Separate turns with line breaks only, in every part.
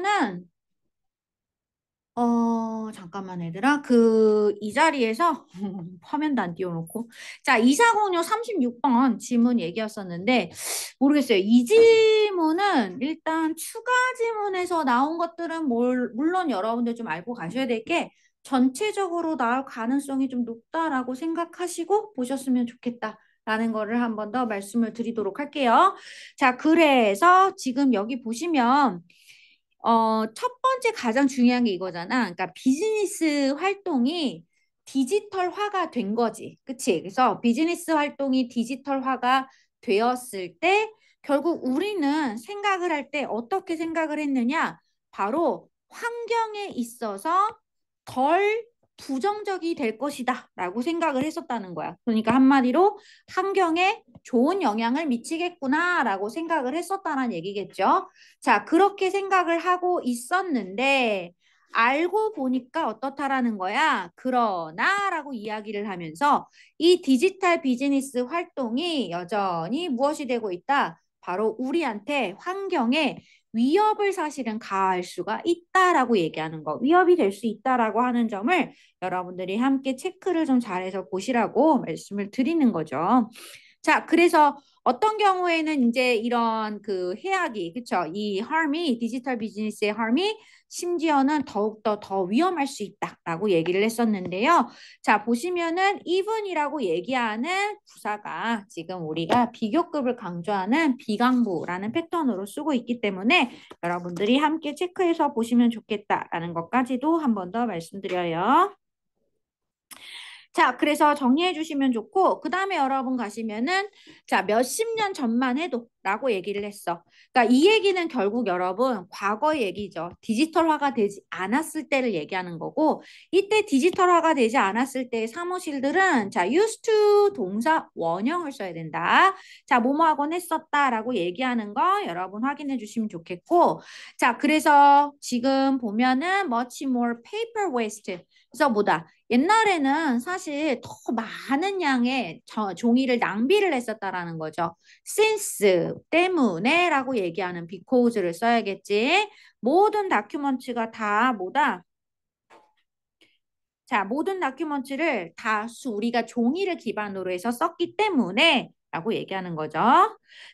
그러면은 잠깐만 얘들아. 이 자리에서 화면도 안 띄워놓고. 자, 2406 36번 지문 얘기였었는데 모르겠어요. 이 지문은 일단 추가 지문에서 나온 것들은 물론 여러분들 좀 알고 가셔야 될 게 전체적으로 나올 가능성이 좀 높다라고 생각하시고 보셨으면 좋겠다라는 거를 한 번 더 말씀을 드리도록 할게요. 자, 그래서 지금 여기 보시면 첫 번째 가장 중요한 게 이거잖아. 그러니까 비즈니스 활동이 디지털화가 된 거지. 그치? 그래서 비즈니스 활동이 디지털화가 되었을 때 결국 우리는 생각을 할 때 어떻게 생각을 했느냐? 바로 환경에 있어서 덜 부정적이 될 것이다 라고 생각을 했었다는 거야. 그러니까 한마디로 환경에 좋은 영향을 미치겠구나 라고 생각을 했었다는 얘기겠죠. 자, 그렇게 생각을 하고 있었는데 알고 보니까 어떻다라는 거야. 그러나라고 이야기를 하면서 이 디지털 비즈니스 활동이 여전히 무엇이 되고 있다? 바로 우리한테 환경에 위협을 사실은 가할 수가 있다라고 얘기하는 거. 위협이 될 수 있다라고 하는 점을 여러분들이 함께 체크를 좀 잘해서 보시라고 말씀을 드리는 거죠. 자, 그래서 어떤 경우에는 이제 이런 그 해악이, 그쵸? 이 harm이, 디지털 비즈니스의 harm이 심지어는 더욱더 더 위험할 수 있다라고 얘기를 했었는데요. 자, 보시면은 even이라고 얘기하는 부사가 지금 우리가 비교급을 강조하는 비강부라는 패턴으로 쓰고 있기 때문에 여러분들이 함께 체크해서 보시면 좋겠다라는 것까지도 한 번 더 말씀드려요. 자, 그래서 정리해 주시면 좋고, 그 다음에 여러분 가시면은, 자, 몇십 년 전만 해도 라고 얘기를 했어. 그러니까 이 얘기는 결국 여러분, 과거 얘기죠. 디지털화가 되지 않았을 때를 얘기하는 거고, 이때 디지털화가 되지 않았을 때의 사무실들은, 자, used to 동사 원형을 써야 된다. 자, 뭐뭐 하곤 했었다라고 얘기하는 거 여러분 확인해 주시면 좋겠고, 자, 그래서 지금 보면은 much more paper waste. 그래서 뭐다? 옛날에는 사실 더 많은 양의 종이를 낭비를 했었다라는 거죠. since 때문에라고 얘기하는 because를 써야겠지. 모든 다큐먼트가 다 뭐다? 자, 모든 다큐먼트를 다 우리가 종이를 기반으로 해서 썼기 때문에 라고 얘기하는 거죠.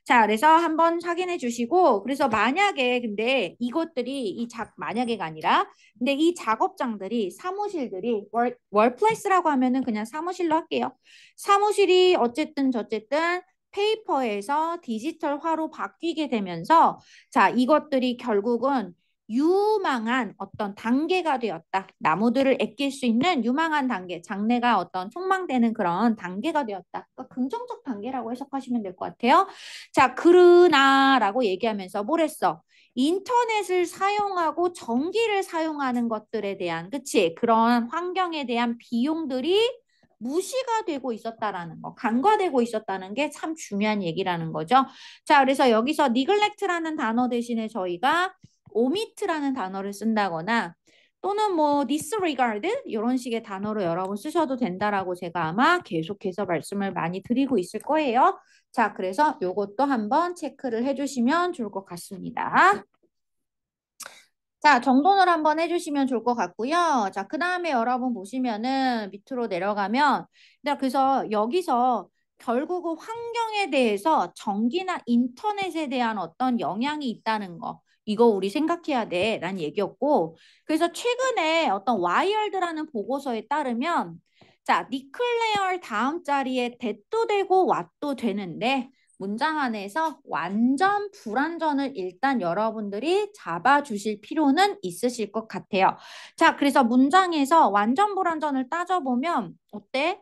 자, 그래서 한번 확인해 주시고, 그래서 만약에 근데 이것들이 만약에가 아니라, 근데 이 작업장들이 사무실들이 월플레이스라고 하면은 그냥 사무실로 할게요. 사무실이 어쨌든 저쨌든 페이퍼에서 디지털화로 바뀌게 되면서, 자, 이것들이 결국은 유망한 어떤 단계가 되었다. 나무들을 아낄 수 있는 유망한 단계, 장래가 어떤 촉망되는 그런 단계가 되었다. 그러니까 긍정적 단계라고 해석하시면 될 것 같아요. 자, 그러나라고 얘기하면서 뭘 했어? 인터넷을 사용하고 전기를 사용하는 것들에 대한, 그치? 그런 환경에 대한 비용들이 무시가 되고 있었다라는 거, 간과되고 있었다는 게 참 중요한 얘기라는 거죠. 자, 그래서 여기서 neglect라는 단어 대신에 저희가 omit라는 단어를 쓴다거나 또는 뭐 disregard 이런 식의 단어로 여러분 쓰셔도 된다라고 제가 아마 계속해서 말씀을 많이 드리고 있을 거예요. 자, 그래서 요것도 한번 체크를 해주시면 좋을 것 같습니다. 자, 정돈을 한번 해주시면 좋을 것 같고요. 자, 그 다음에 여러분 보시면은 밑으로 내려가면, 그래서 여기서 결국은 환경에 대해서 전기나 인터넷에 대한 어떤 영향이 있다는 거, 이거 우리 생각해야 돼, 라는 얘기였고, 그래서 최근에 어떤 와이어드라는 보고서에 따르면, 자, 니클레어 다음 자리에 that도 되고 what도 되는데, 문장 안에서 완전 불완전을 일단 여러분들이 잡아주실 필요는 있으실 것 같아요. 자, 그래서 문장에서 완전 불완전을 따져보면 어때?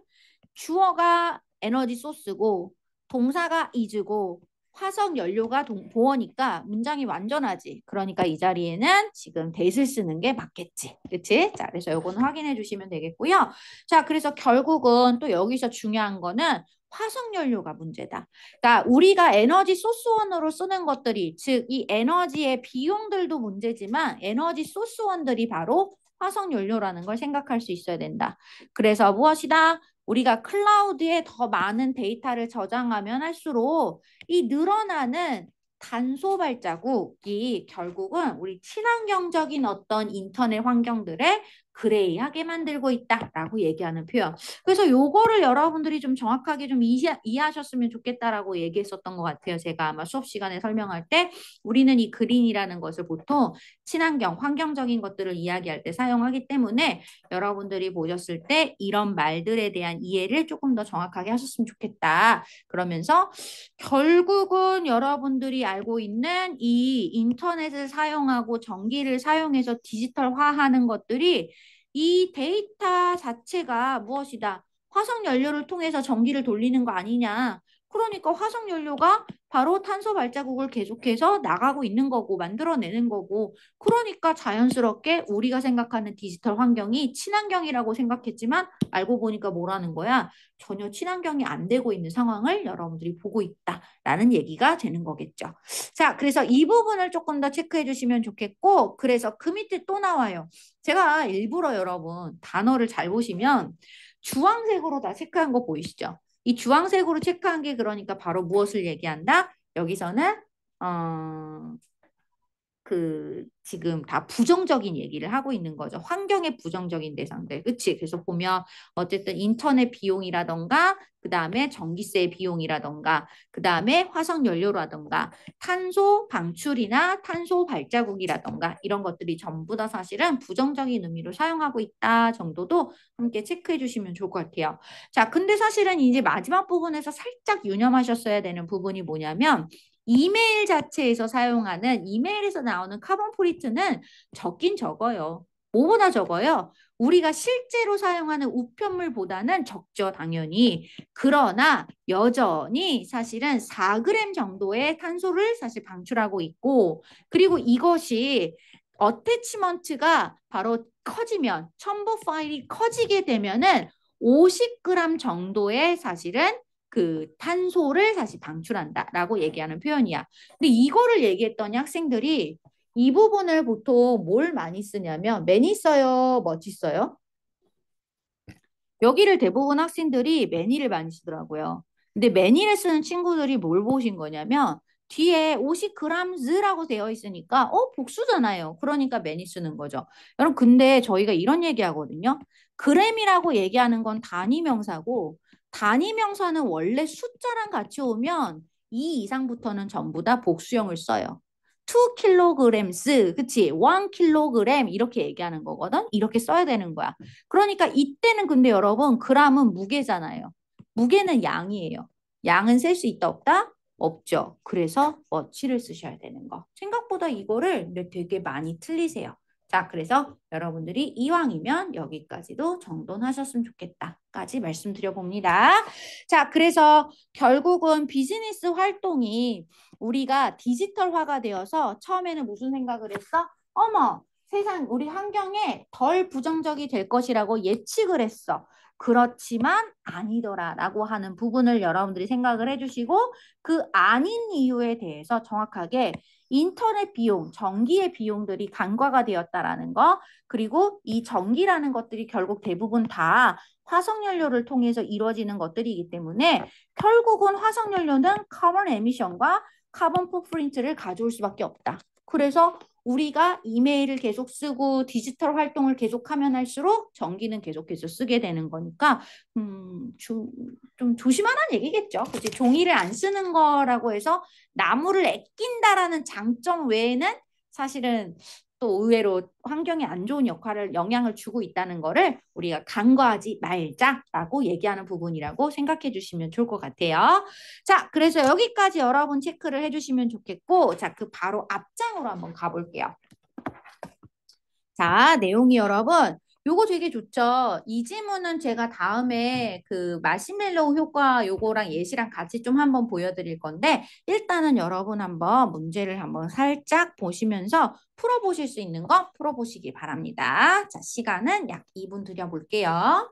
주어가 에너지 소스고 동사가 is고 화석 연료가 보어니까 문장이 완전하지. 그러니까 이 자리에는 지금 that을 쓰는 게 맞겠지. 그치? 자, 그래서 요거는 확인해 주시면 되겠고요. 자, 그래서 결국은 또 여기서 중요한 거는 화석연료가 문제다. 그러니까 우리가 에너지 소스원으로 쓰는 것들이 즉 이 에너지의 비용들도 문제지만 에너지 소스원들이 바로 화석연료라는 걸 생각할 수 있어야 된다. 그래서 무엇이다? 우리가 클라우드에 더 많은 데이터를 저장하면 할수록 이 늘어나는 탄소 발자국이 결국은 우리 친환경적인 어떤 인터넷 환경들을 그레이하게 만들고 있다라고 얘기하는 표현. 그래서 요거를 여러분들이 좀 정확하게 좀 이해하셨으면 좋겠다라고 얘기했었던 것 같아요. 제가 아마 수업 시간에 설명할 때 우리는 이 그린이라는 것을 보통 친환경, 환경적인 것들을 이야기할 때 사용하기 때문에 여러분들이 보셨을 때 이런 말들에 대한 이해를 조금 더 정확하게 하셨으면 좋겠다. 그러면서 결국은 여러분들이 알고 있는 이 인터넷을 사용하고 전기를 사용해서 디지털화하는 것들이 이 데이터 자체가 무엇이다? 화석 연료를 통해서 전기를 돌리는 거 아니냐? 그러니까 화석 연료가 바로 탄소 발자국을 계속해서 나가고 있는 거고 만들어내는 거고 그러니까 자연스럽게 우리가 생각하는 디지털 환경이 친환경이라고 생각했지만 알고 보니까 뭐라는 거야? 전혀 친환경이 안 되고 있는 상황을 여러분들이 보고 있다라는 얘기가 되는 거겠죠. 자, 그래서 이 부분을 조금 더 체크해 주시면 좋겠고 그래서 그 밑에 또 나와요. 제가 일부러 여러분 단어를 잘 보시면 주황색으로 다 체크한 거 보이시죠? 이 주황색으로 체크한 게 그러니까 바로 무엇을 얘기한다? 여기서는 지금 다 부정적인 얘기를 하고 있는 거죠. 환경에 부정적인 대상들. 그치? 그래서 보면 어쨌든 인터넷 비용이라던가 그 다음에 전기세 비용이라던가 그 다음에 화석연료라던가 탄소 방출이나 탄소 발자국이라던가 이런 것들이 전부 다 사실은 부정적인 의미로 사용하고 있다 정도도 함께 체크해 주시면 좋을 것 같아요. 자, 근데 사실은 이제 마지막 부분에서 살짝 유념하셨어야 되는 부분이 뭐냐면 이메일 자체에서 사용하는 이메일에서 나오는 카본 포리트는 적긴 적어요. 뭐보다 적어요? 우리가 실제로 사용하는 우편물보다는 적죠, 당연히. 그러나 여전히 사실은 4g 정도의 탄소를 사실 방출하고 있고, 그리고 이것이 어태치먼트가 바로 커지면, 첨부 파일이 커지게 되면은 50g 정도의 사실은 그 탄소를 사실 방출한다라고 얘기하는 표현이야. 근데 이거를 얘기했더니 학생들이 이 부분을 보통 뭘 많이 쓰냐면 매니 써요, 멋지 써요? 여기를 대부분 학생들이 매니를 많이 쓰더라고요. 근데 매니를 쓰는 친구들이 뭘 보신 거냐면 뒤에 50g라고 되어 있으니까 복수잖아요. 그러니까 매니 쓰는 거죠. 여러분 근데 저희가 이런 얘기 하거든요. 그램이라고 얘기하는 건 단위 명사고 단위 명사는 원래 숫자랑 같이 오면 2 이상부터는 전부 다 복수형을 써요. 2kg, 그치? 1kg 이렇게 얘기하는 거거든. 이렇게 써야 되는 거야. 그러니까 이때는 근데 여러분 g은 무게잖아요. 무게는 양이에요. 양은 셀 수 있다 없다? 없죠. 그래서 much를 쓰셔야 되는 거. 생각보다 이거를 되게 많이 틀리세요. 자, 그래서 여러분들이 이왕이면 여기까지도 정돈하셨으면 좋겠다까지 말씀드려 봅니다. 자, 그래서 결국은 비즈니스 활동이 우리가 디지털화가 되어서 처음에는 무슨 생각을 했어? 어머, 세상 우리 환경에 덜 부정적이 될 것이라고 예측을 했어. 그렇지만 아니더라라고 하는 부분을 여러분들이 생각을 해주시고 그 아닌 이유에 대해서 정확하게 인터넷 비용, 전기의 비용들이 간과가 되었다라는 거 그리고 이 전기라는 것들이 결국 대부분 다 화석연료를 통해서 이루어지는 것들이기 때문에 결국은 화석연료는 카본 에미션과 카본 포프린트를 가져올 수밖에 없다. 그래서 우리가 이메일을 계속 쓰고 디지털 활동을 계속하면 할수록 전기는 계속해서 쓰게 되는 거니까 좀 조심하라는 얘기겠죠. 그치? 종이를 안 쓰는 거라고 해서 나무를 아낀다라는 장점 외에는 사실은 또 의외로 환경에 안 좋은 영향을 주고 있다는 거를 우리가 간과하지 말자라고 얘기하는 부분이라고 생각해 주시면 좋을 것 같아요. 자, 그래서 여기까지 여러분 체크를 해주시면 좋겠고, 자, 그 바로 앞장으로 한번 가볼게요. 자, 내용이 여러분, 요거 되게 좋죠. 이 지문은 제가 다음에 그 마시멜로우 효과 요거랑 예시랑 같이 좀 한번 보여드릴 건데, 일단은 여러분 한번 문제를 한번 살짝 보시면서 풀어보실 수 있는 거 풀어보시기 바랍니다. 자, 시간은 약 2분 드려볼게요.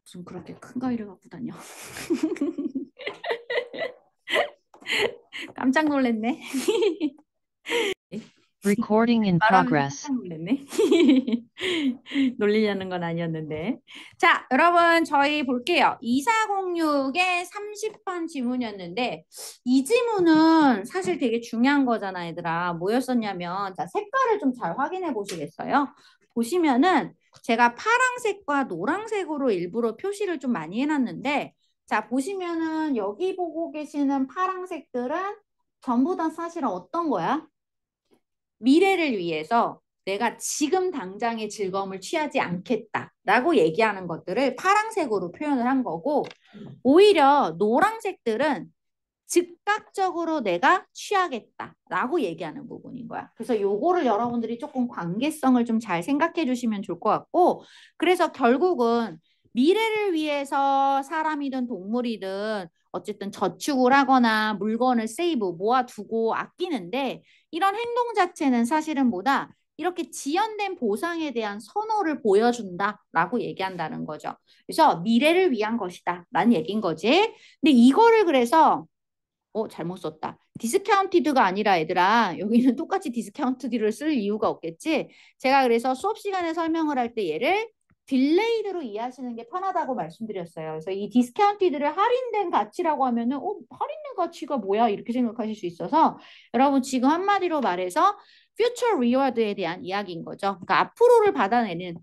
무슨 그렇게 큰 가위를 갖고 다녀. 깜짝 놀랐네.
Recording in
말하면서
progress.
깜짝 놀랐네. 놀리려는 건 아니었는데. 자, 여러분 저희 볼게요. 2406의 30번 지문이었는데 이 지문은 사실 되게 중요한 거잖아, 얘들아. 뭐였었냐면 자, 색깔을 좀 잘 확인해 보시겠어요? 보시면은 제가 파랑색과 노란색으로 일부러 표시를 좀 많이 해놨는데 자, 보시면은 여기 보고 계시는 파랑색들은 전부 다 사실은 어떤 거야? 미래를 위해서 내가 지금 당장의 즐거움을 취하지 않겠다라고 얘기하는 것들을 파란색으로 표현을 한 거고 오히려 노란색들은 즉각적으로 내가 취하겠다라고 얘기하는 부분인 거야. 그래서 요거를 여러분들이 조금 관계성을 좀 잘 생각해 주시면 좋을 것 같고 그래서 결국은 미래를 위해서 사람이든 동물이든 어쨌든 저축을 하거나 물건을 세이브 모아두고 아끼는데 이런 행동 자체는 사실은 뭐다? 이렇게 지연된 보상에 대한 선호를 보여준다라고 얘기한다는 거죠. 그래서 미래를 위한 것이다 라는 얘기인 거지. 근데 이거를 그래서 잘못 썼다. 디스카운티드가 아니라 얘들아 여기는 똑같이 디스카운티드를 쓸 이유가 없겠지. 제가 그래서 수업 시간에 설명을 할 때 얘를 딜레이드로 이해하시는 게 편하다고 말씀드렸어요. 그래서 이 디스카운티드를 할인된 가치라고 하면은 할인된 가치가 뭐야? 이렇게 생각하실 수 있어서 여러분 지금 한마디로 말해서 future reward에 대한 이야기인 거죠. 그러니까 앞으로를 받아내는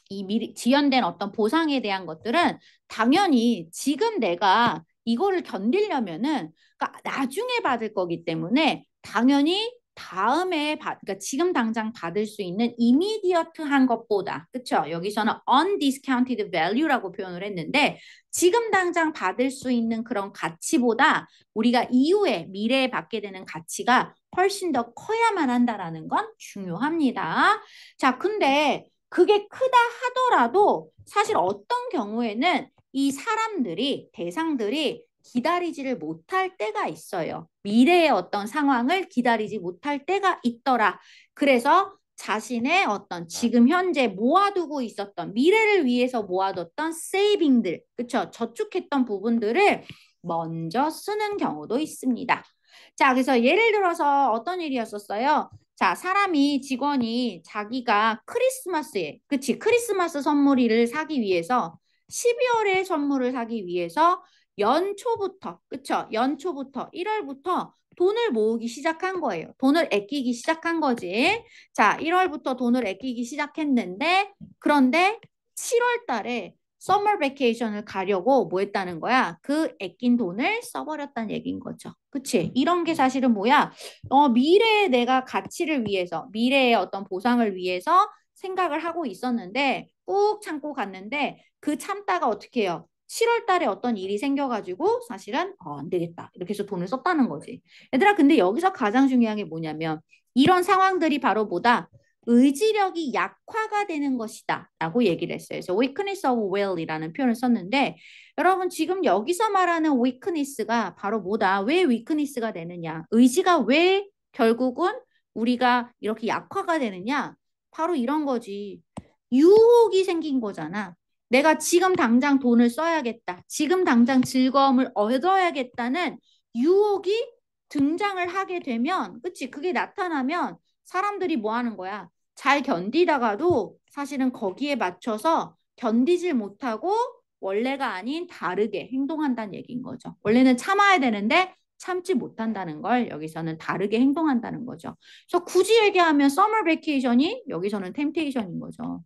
이 미리 지연된 어떤 보상에 대한 것들은 당연히 지금 내가 이거를 견디려면은 그러니까 나중에 받을 거기 때문에 당연히 다음에 그러니까 지금 당장 받을 수 있는 이미디어트한 것보다 그쵸? 여기서는 undiscounted value라고 표현을 했는데 지금 당장 받을 수 있는 그런 가치보다 우리가 이후에 미래에 받게 되는 가치가 훨씬 더 커야만 한다라는 건 중요합니다. 자, 근데 그게 크다 하더라도 사실 어떤 경우에는 이 사람들이, 대상들이 기다리지를 못할 때가 있어요. 미래의 어떤 상황을 기다리지 못할 때가 있더라. 그래서 자신의 어떤 지금 현재 모아두고 있었던 미래를 위해서 모아뒀던 세이빙들, 그쵸? 저축했던 부분들을 먼저 쓰는 경우도 있습니다. 자, 그래서 예를 들어서 어떤 일이었었어요? 자, 직원이 자기가 크리스마스에, 그치? 크리스마스 선물을 사기 위해서 12월에 선물을 사기 위해서 연초부터, 그쵸? 연초부터 1월부터 돈을 모으기 시작한 거예요. 돈을 아끼기 시작한 거지. 자, 1월부터 돈을 아끼기 시작했는데 그런데 7월 달에 서머 베케이션을 가려고 뭐 했다는 거야? 그 아낀 돈을 써버렸다는 얘기인 거죠. 그치? 이런 게 사실은 뭐야? 미래의 내가 가치를 위해서, 미래의 어떤 보상을 위해서 생각을 하고 있었는데 꾹 참고 갔는데 그 참다가 어떻게 해요? 7월 달에 어떤 일이 생겨가지고 사실은 안 되겠다. 이렇게 해서 돈을 썼다는 거지. 얘들아, 근데 여기서 가장 중요한 게 뭐냐면 이런 상황들이 바로 뭐다? 의지력이 약화가 되는 것이다 라고 얘기를 했어요. 그래서 weakness of will이라는 표현을 썼는데 여러분 지금 여기서 말하는 weakness가 바로 뭐다? 왜 weakness가 되느냐? 의지가 왜 결국은 우리가 이렇게 약화가 되느냐? 바로 이런 거지. 유혹이 생긴 거잖아. 내가 지금 당장 돈을 써야겠다. 지금 당장 즐거움을 얻어야겠다는 유혹이 등장을 하게 되면, 그치? 그게 나타나면 사람들이 뭐 하는 거야? 잘 견디다가도 사실은 거기에 맞춰서 견디질 못하고 원래가 아닌 다르게 행동한다는 얘기인 거죠. 원래는 참아야 되는데 참지 못한다는 걸 여기서는 다르게 행동한다는 거죠. 그래서 굳이 얘기하면 서머 베케이션이 여기서는 템테이션인 거죠.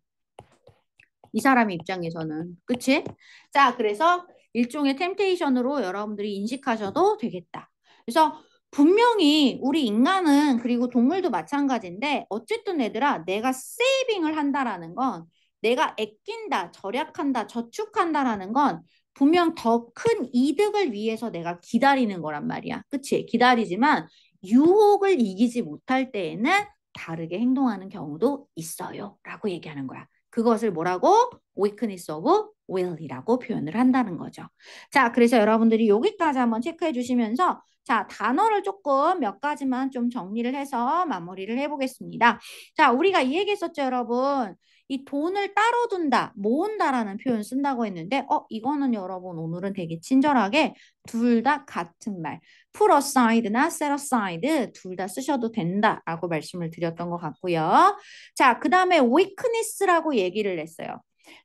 이 사람 입장에서는. 그치? 자, 그래서 일종의 템테이션으로 여러분들이 인식하셔도 되겠다. 그래서 분명히 우리 인간은 그리고 동물도 마찬가지인데 어쨌든 얘들아 내가 세이빙을 한다라는 건 내가 아낀다, 절약한다, 저축한다라는 건 분명 더 큰 이득을 위해서 내가 기다리는 거란 말이야. 그치? 기다리지만 유혹을 이기지 못할 때에는 다르게 행동하는 경우도 있어요. 라고 얘기하는 거야. 그것을 뭐라고? weakness of will이라고 표현을 한다는 거죠. 자, 그래서 여러분들이 여기까지 한번 체크해 주시면서 자, 단어를 조금 몇 가지만 좀 정리를 해서 마무리를 해보겠습니다. 자, 우리가 이 얘기했었죠, 여러분. 이 돈을 따로 둔다, 모은다라는 표현 쓴다고 했는데 이거는 여러분 오늘은 되게 친절하게 둘 다 같은 말. put aside나 set aside 둘 다 쓰셔도 된다라고 말씀을 드렸던 것 같고요. 자, 그 다음에 weakness라고 얘기를 했어요.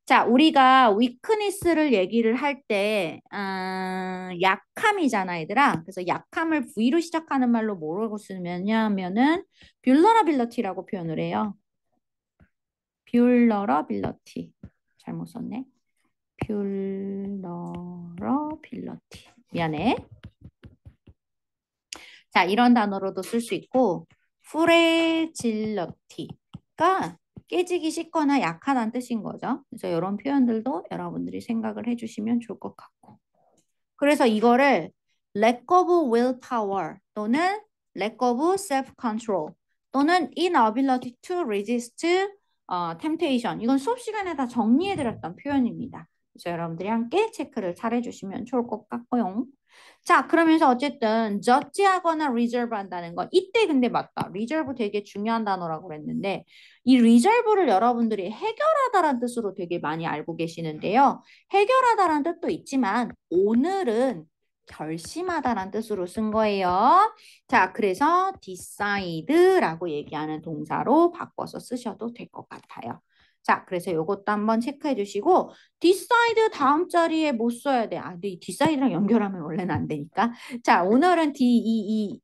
자, 우리가 weakness를 얘기를 할 때, 약함이잖아, 얘들아. 그래서 약함을 V로 시작하는 말로 뭐라고 쓰냐면은 vulnerability라고 표현을 해요. vulnerability. 잘못 썼네. vulnerability. 미안해. 자, 이런 단어로도 쓸 수 있고, fragility가 깨지기 쉽거나 약하다는 뜻인 거죠. 그래서 이런 표현들도 여러분들이 생각을 해주시면 좋을 것 같고. 그래서 이거를 lack of willpower 또는 lack of self-control 또는 inability to resist temptation. 이건 수업 시간에 다 정리해드렸던 표현입니다. 그래서 여러분들이 함께 체크를 잘 해주시면 좋을 것 같고요. 자, 그러면서 어쨌든 저지하거나 reserve 한다는 건 이때 근데 맞다. reserve 되게 중요한 단어라고 그랬는데 이 reserve를 여러분들이 해결하다라는 뜻으로 되게 많이 알고 계시는데요. 해결하다라는 뜻도 있지만 오늘은 결심하다라는 뜻으로 쓴 거예요. 자, 그래서 decide라고 얘기하는 동사로 바꿔서 쓰셔도 될 것 같아요. 자, 그래서 이것도 한번 체크해 주시고 decide 다음 자리에 못 써야 돼. 근데 이 decide랑 연결하면 원래는 안 되니까. 자, 오늘은 이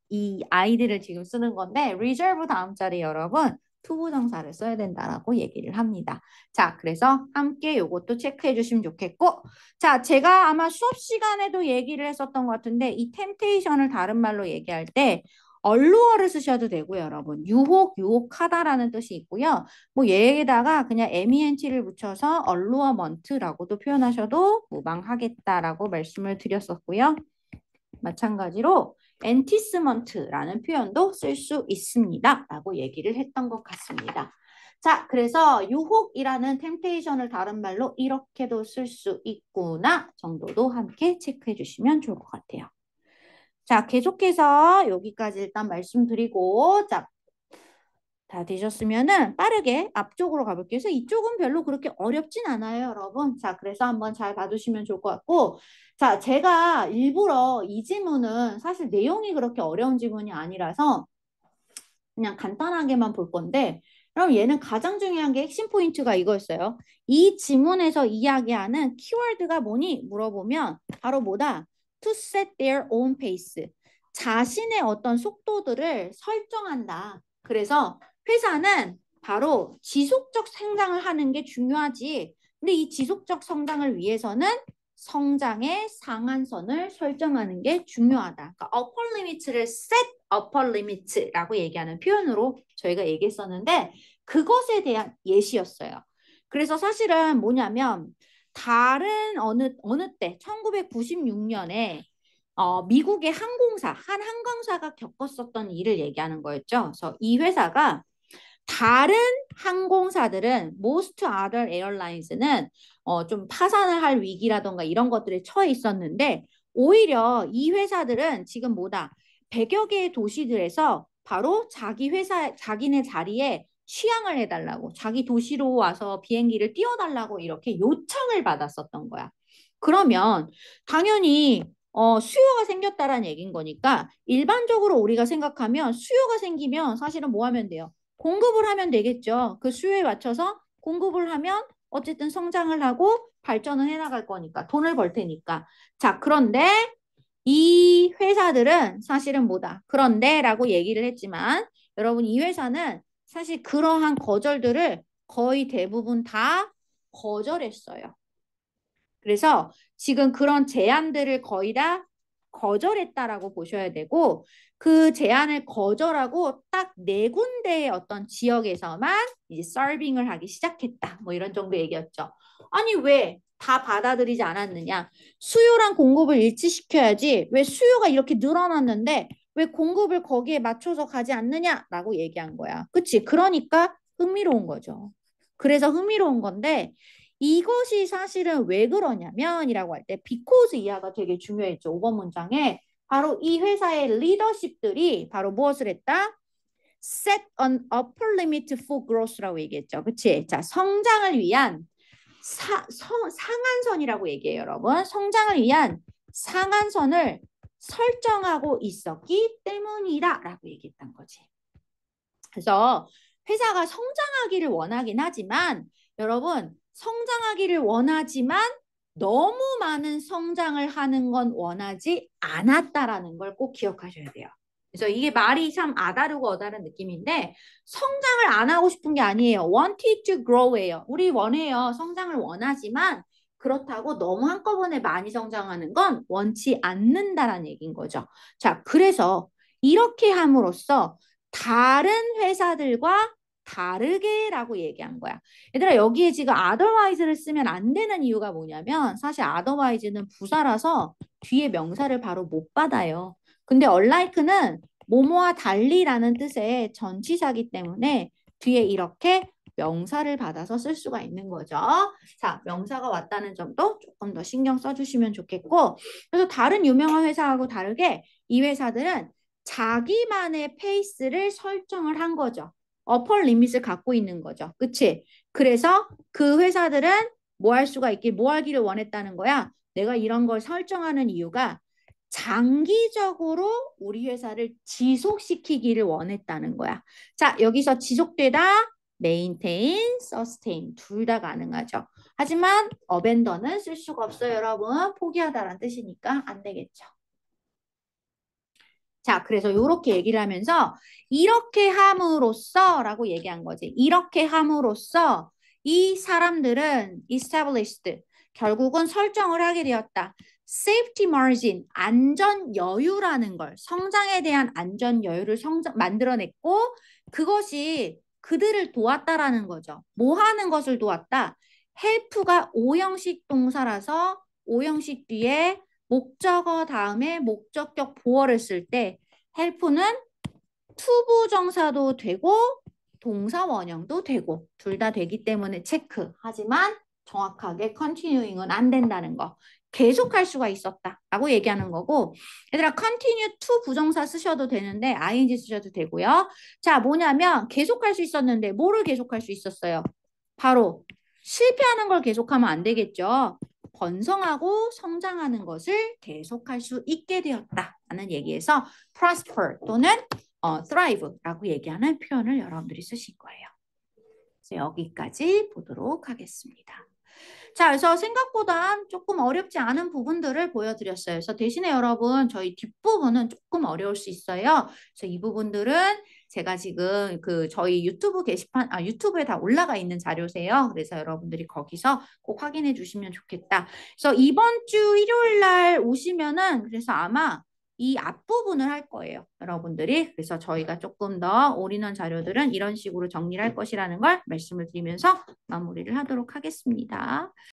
아이들을 지금 쓰는 건데 reserve 다음 자리 여러분 투부정사를 써야 된다라고 얘기를 합니다. 자, 그래서 함께 이것도 체크해 주시면 좋겠고 자, 제가 아마 수업 시간에도 얘기를 했었던 것 같은데 이 temptation을 다른 말로 얘기할 때 얼루어를 쓰셔도 되고요, 여러분. 유혹하다라는 뜻이 있고요. 뭐 얘에다가 그냥 MENT를 붙여서 얼루어먼트라고도 표현하셔도 무방하겠다라고 말씀을 드렸었고요. 마찬가지로 엔티스먼트라는 표현도 쓸 수 있습니다. 라고 얘기를 했던 것 같습니다. 자, 그래서 유혹이라는 템테이션을 다른 말로 이렇게도 쓸 수 있구나 정도도 함께 체크해 주시면 좋을 것 같아요. 자, 계속해서 여기까지 일단 말씀드리고 자, 다 되셨으면은 빠르게 앞쪽으로 가볼게요. 그래서 이쪽은 별로 그렇게 어렵진 않아요, 여러분. 자, 그래서 한번 잘 봐두시면 좋을 것 같고 자, 제가 일부러 이 지문은 사실 내용이 그렇게 어려운 지문이 아니라서 그냥 간단하게만 볼 건데 그럼 얘는 가장 중요한 게 핵심 포인트가 이거였어요. 이 지문에서 이야기하는 키워드가 뭐니? 물어보면 바로 뭐다? To set their own pace. 자신의 어떤 속도들을 설정한다. 그래서 회사는 바로 지속적 성장을 하는 게 중요하지. 근데 이 지속적 성장을 위해서는 성장의 상한선을 설정하는 게 중요하다. 그러니까 upper limit를 set upper limit라고 얘기하는 표현으로 저희가 얘기했었는데 그것에 대한 예시였어요. 그래서 사실은 뭐냐면 다른 어느 때 1996년에 미국의 한 항공사가 겪었었던 일을 얘기하는 거였죠. 그래서 이 회사가 다른 항공사들은 most other airlines는 좀 파산을 할 위기라던가 이런 것들에 처해 있었는데 오히려 이 회사들은 지금 뭐다? 100여 개의 도시들에서 바로 자기네 자리에 취항을 해달라고 자기 도시로 와서 비행기를 띄워달라고 이렇게 요청을 받았었던 거야. 그러면 당연히 수요가 생겼다라는 얘기인 거니까 일반적으로 우리가 생각하면 수요가 생기면 사실은 뭐 하면 돼요? 공급을 하면 되겠죠. 그 수요에 맞춰서 공급을 하면 어쨌든 성장을 하고 발전은 해나갈 거니까. 돈을 벌 테니까. 자, 그런데 이 회사들은 사실은 뭐다? 그런데 라고 얘기를 했지만 여러분 이 회사는 사실 그러한 거절들을 거의 대부분 다 거절했어요. 그래서 지금 그런 제안들을 거의 다 거절했다라고 보셔야 되고 그 제안을 거절하고 딱 네 군데의 어떤 지역에서만 이제 서빙을 하기 시작했다. 뭐 이런 정도 얘기였죠. 아니 왜 다 받아들이지 않았느냐? 수요랑 공급을 일치시켜야지. 왜 수요가 이렇게 늘어났는데 왜 공급을 거기에 맞춰서 가지 않느냐라고 얘기한 거야. 그치? 그러니까 흥미로운 거죠. 그래서 흥미로운 건데 이것이 사실은 왜 그러냐면이라고 할 때 because 이하가 되게 중요했죠. 5번 문장에 바로 이 회사의 리더십들이 바로 무엇을 했다? set an upper limit for growth라고 얘기했죠. 그치? 자, 성장을 위한 상한선이라고 얘기해요, 여러분. 성장을 위한 상한선을 설정하고 있었기 때문이다 라고 얘기했던 거지. 그래서 회사가 성장하기를 원하긴 하지만 여러분 성장하기를 원하지만 너무 많은 성장을 하는 건 원하지 않았다라는 걸 꼭 기억하셔야 돼요. 그래서 이게 말이 참 아다르고 어다른 느낌인데 성장을 안 하고 싶은 게 아니에요. wanted to grow예요. 우리 원해요. 성장을 원하지만 그렇다고 너무 한꺼번에 많이 성장하는 건 원치 않는다라는 얘기인 거죠. 자, 그래서 이렇게 함으로써 다른 회사들과 다르게라고 얘기한 거야. 얘들아 여기에 지금 otherwise를 쓰면 안 되는 이유가 뭐냐면 사실 otherwise는 부사라서 뒤에 명사를 바로 못 받아요. 근데 unlike는 뭐뭐와 달리라는 뜻의 전치사기 때문에 뒤에 이렇게 명사를 받아서 쓸 수가 있는 거죠. 자, 명사가 왔다는 점도 조금 더 신경 써주시면 좋겠고 그래서 다른 유명한 회사하고 다르게 이 회사들은 자기만의 페이스를 설정을 한 거죠. 어퍼 리밋을 갖고 있는 거죠. 그치? 그래서 그 회사들은 뭐 할 수가 있길, 뭐 하기를 원했다는 거야. 내가 이런 걸 설정하는 이유가 장기적으로 우리 회사를 지속시키기를 원했다는 거야. 자, 여기서 지속되다, maintain, sustain 둘 다 가능하죠. 하지만 abandon은 쓸 수가 없어요, 여러분. 포기하다라는 뜻이니까 안 되겠죠. 자, 그래서 이렇게 얘기를 하면서 이렇게 함으로써 라고 얘기한 거지. 이렇게 함으로써 이 사람들은 established, 결국은 설정을 하게 되었다. safety margin, 안전 여유라는 걸, 성장에 대한 안전 여유를 만들어냈고 그것이 그들을 도왔다라는 거죠. 뭐 하는 것을 도왔다? help가 오형식 동사라서 오형식 뒤에 목적어 다음에 목적격 보어를 쓸 때 help는 투부정사도 되고 동사 원형도 되고 둘 다 되기 때문에 체크. 하지만 정확하게 continuing은 안 된다는 거. 계속할 수가 있었다 라고 얘기하는 거고 얘들아 continue to 부정사 쓰셔도 되는데 ing 쓰셔도 되고요. 자 뭐냐면 계속할 수 있었는데 뭐를 계속할 수 있었어요? 바로 실패하는 걸 계속하면 안 되겠죠. 번성하고 성장하는 것을 계속할 수 있게 되었다라는 얘기에서 prosper 또는 thrive라고 얘기하는 표현을 여러분들이 쓰실 거예요. 그래서 여기까지 보도록 하겠습니다. 자, 그래서 생각보다 조금 어렵지 않은 부분들을 보여드렸어요. 그래서 대신에 여러분 저희 뒷부분은 조금 어려울 수 있어요. 그래서 이 부분들은 제가 지금 그 저희 유튜브 게시판, 유튜브에 다 올라가 있는 자료세요. 그래서 여러분들이 거기서 꼭 확인해 주시면 좋겠다. 그래서 이번 주 일요일 날 오시면은 그래서 아마 이 앞부분을 할 거예요. 여러분들이. 그래서 저희가 조금 더 올인원 자료들은 이런 식으로 정리를 할 것이라는 걸 말씀을 드리면서 마무리를 하도록 하겠습니다.